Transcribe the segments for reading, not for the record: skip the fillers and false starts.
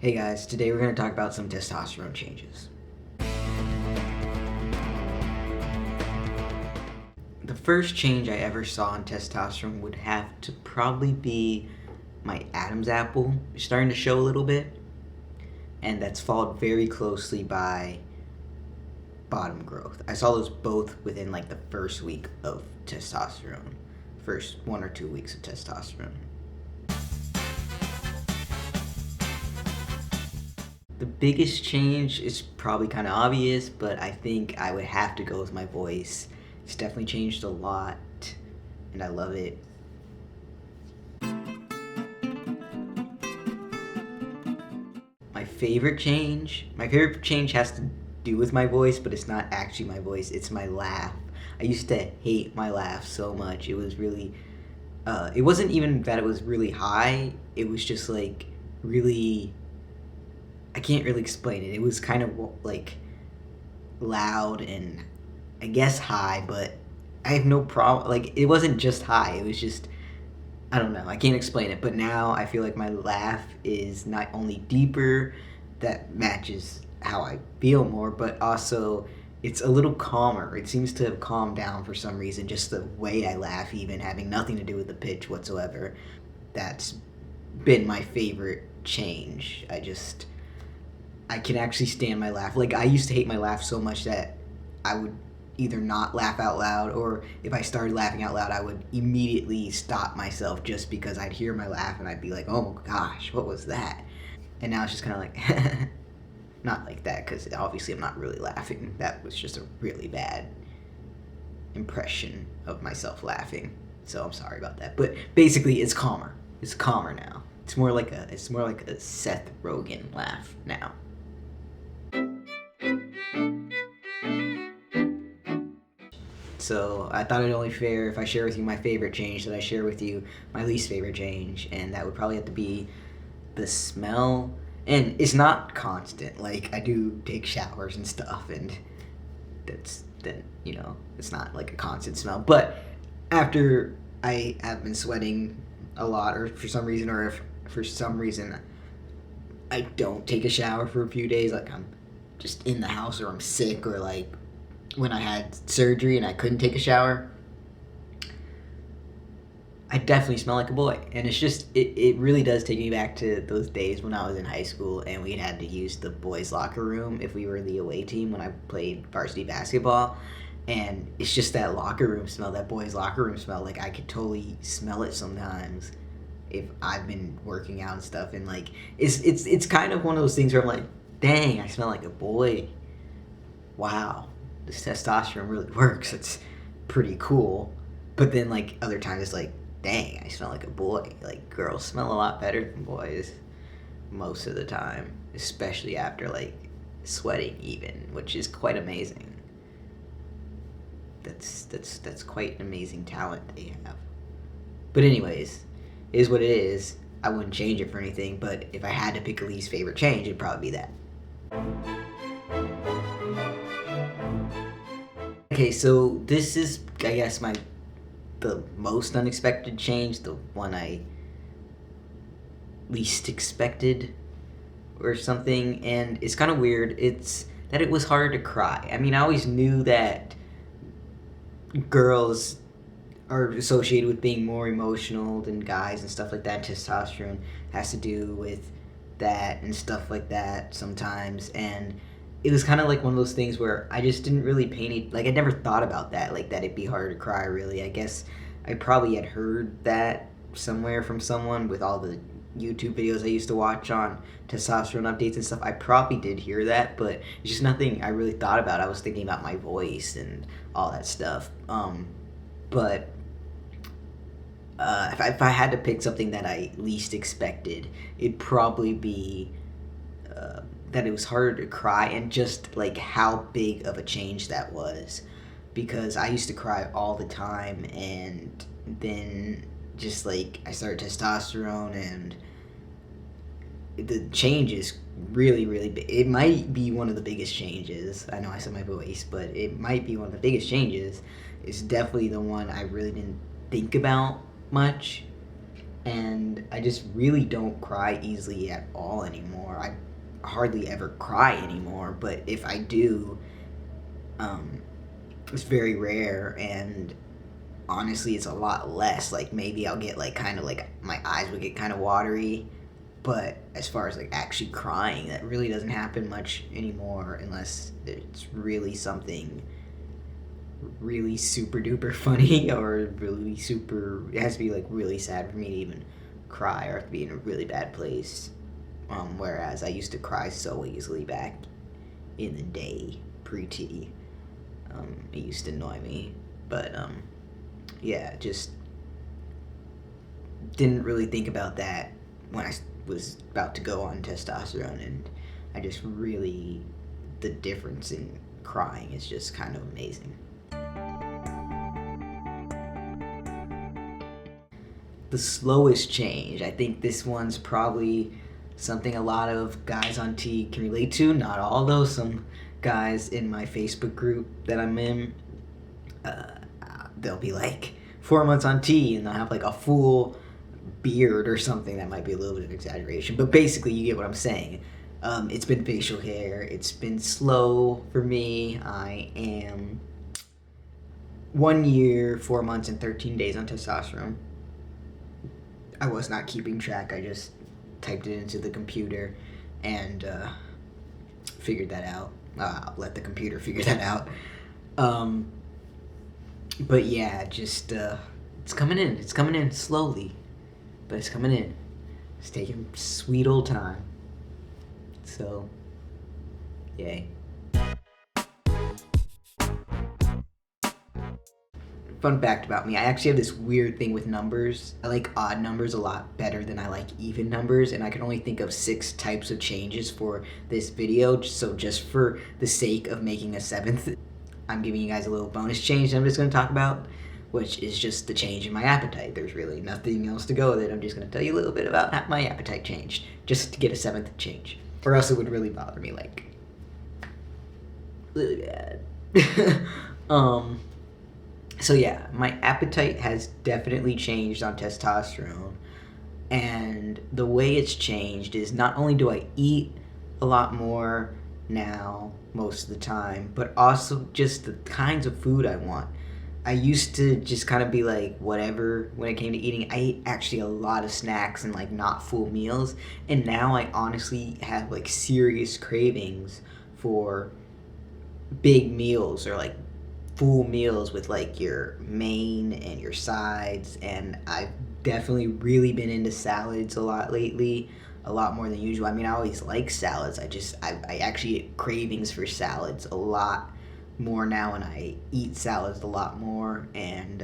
Hey guys, today we're going to talk about some testosterone changes. The first change I ever saw in testosterone would have to probably be my Adam's apple starting to show a little bit, and that's followed very closely by bottom growth. I saw those both within like the first week of testosterone, first 1 or 2 weeks of testosterone. The biggest change is probably kind of obvious, but I think I would have to go with my voice. It's definitely changed a lot, and I love it. My favorite change has to do with my voice, but it's not actually my voice, it's my laugh. I used to hate my laugh so much. It was really, it wasn't even that it was really high, it was just like really, I can't really explain it. It was kind of like loud and I guess high, but I have no problem. Like, it wasn't just high, it was just, I don't know, I can't explain it. But now I feel like my laugh is not only deeper, that matches how I feel more, but also it's a little calmer. It seems to have calmed down for some reason, just the way I laugh, even having nothing to do with the pitch whatsoever. That's been my favorite change. I can actually stand my laugh. Like, I used to hate my laugh so much that I would either not laugh out loud, or if I started laughing out loud, I would immediately stop myself just because I'd hear my laugh and I'd be like, oh my gosh, what was that? And now it's just kind of like, not like that, because obviously I'm not really laughing. That was just a really bad impression of myself laughing. So I'm sorry about that. But basically, it's calmer. It's calmer now. It's more like a Seth Rogen laugh now. So I thought it only fair if I share with you my favorite change that I share with you my least favorite change, and that would probably have to be the smell. And it's not constant. Like, I do take showers and stuff, and it's not like a constant smell. But after I have been sweating a lot, or for some reason, or if for some reason I don't take a shower for a few days, like I'm just in the house or I'm sick, or like when I had surgery and I couldn't take a shower, I definitely smell like a boy. And it's just, it really does take me back to those days when I was in high school and we had to use the boys' locker room if we were the away team when I played varsity basketball. And it's just that locker room smell, that boys' locker room smell. Like, I could totally smell it sometimes if I've been working out and stuff. And like, it's kind of one of those things where I'm like, dang, I smell like a boy. Wow, this testosterone really works. It's pretty cool. But then like other times it's like, dang, I smell like a boy. Like, girls smell a lot better than boys most of the time, especially after like sweating even, which is quite amazing. That's quite an amazing talent they have. But anyways, it is what it is. I wouldn't change it for anything, but if I had to pick a least favorite change, it'd probably be that. Okay, so this is, I guess, the most unexpected change, the one I least expected or something, and it's kind of weird. It's that it was harder to cry. I mean, I always knew that girls are associated with being more emotional than guys and stuff like that. Testosterone has to do with that and stuff like that sometimes, and it was kind of like one of those things where I just didn't really pay any, like, I never thought about that, like, that it'd be harder to cry, really. I guess I probably had heard that somewhere from someone with all the YouTube videos I used to watch on testosterone updates and stuff. I probably did hear that, but it's just nothing I really thought about. I was thinking about my voice and all that stuff. But if I had to pick something that I least expected, it'd probably be that it was harder to cry, and just like how big of a change that was, because I used to cry all the time, and then just like I started testosterone, and the change is really, really big. It might be one of the biggest changes. I know I said my voice, but it might be one of the biggest changes. It's definitely the one I really didn't think about much, and I just really don't cry easily at all anymore. I hardly ever cry anymore, but if I do, um, it's very rare, and honestly, it's a lot less. Like, maybe I'll get like kind of like my eyes would get kind of watery, but as far as like actually crying, that really doesn't happen much anymore unless it's really something really super duper funny or really super. It has to be like really sad for me to even cry, or have to be in a really bad place. Whereas I used to cry so easily back in the day, pre-T. It used to annoy me, but yeah, just didn't really think about that when I was about to go on testosterone, and I just really, the difference in crying is just kind of amazing. The slowest change. I think this one's probably something a lot of guys on T can relate to. Not all, though. Some guys in my Facebook group that I'm in, they'll be like 4 months on T and they'll have like a full beard or something. That might be a little bit of exaggeration, but basically you get what I'm saying. It's been facial hair. It's been slow for me. I am 1 year, 4 months, and 13 days on testosterone. I was not keeping track. I just typed it into the computer and figured that out. I'll let the computer figure that out. But yeah, just it's coming in. It's coming in slowly, but it's coming in. It's taking sweet old time. So, yay. Fun fact about me, I actually have this weird thing with numbers. I like odd numbers a lot better than I like even numbers, and I can only think of 6 types of changes for this video, so just for the sake of making a 7th, I'm giving you guys a little bonus change that I'm just going to talk about, which is just the change in my appetite. There's really nothing else to go with it. I'm just going to tell you a little bit about how my appetite changed, just to get a 7th change, or else it would really bother me, like, really bad. So yeah, my appetite has definitely changed on testosterone, and the way it's changed is not only do I eat a lot more now most of the time, but also just the kinds of food I want. I used to just kind of be like whatever when it came to eating. I ate actually a lot of snacks and like not full meals, and now I honestly have like serious cravings for big meals or like full meals with like your main and your sides, and I've definitely really been into salads a lot lately, a lot more than usual. I mean, I always like salads. I actually get cravings for salads a lot more now, and I eat salads a lot more. And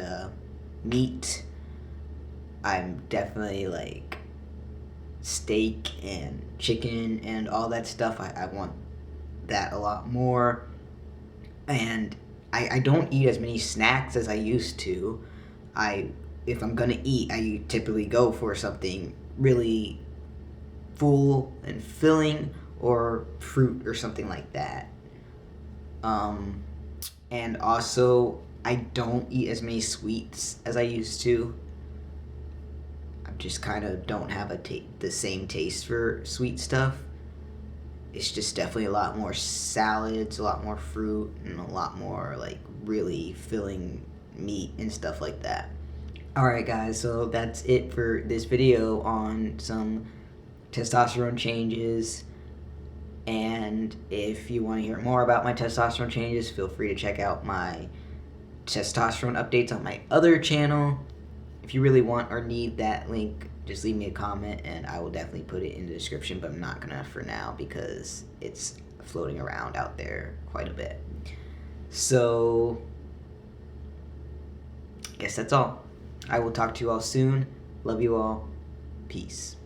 meat, I'm definitely like steak and chicken and all that stuff. I want that a lot more, and I don't eat as many snacks as I used to. If I'm gonna eat, I typically go for something really full and filling, or fruit or something like that. And also, I don't eat as many sweets as I used to. I just kind of don't have the same taste for sweet stuff. It's just definitely a lot more salads, a lot more fruit, and a lot more like really filling meat and stuff like that. Alright guys, so that's it for this video on some testosterone changes. And if you want to hear more about my testosterone changes, feel free to check out my testosterone updates on my other channel. If you really want or need that link, just leave me a comment and I will definitely put it in the description, but I'm not gonna for now because it's floating around out there quite a bit. So, I guess that's all. I will talk to you all soon. Love you all. Peace.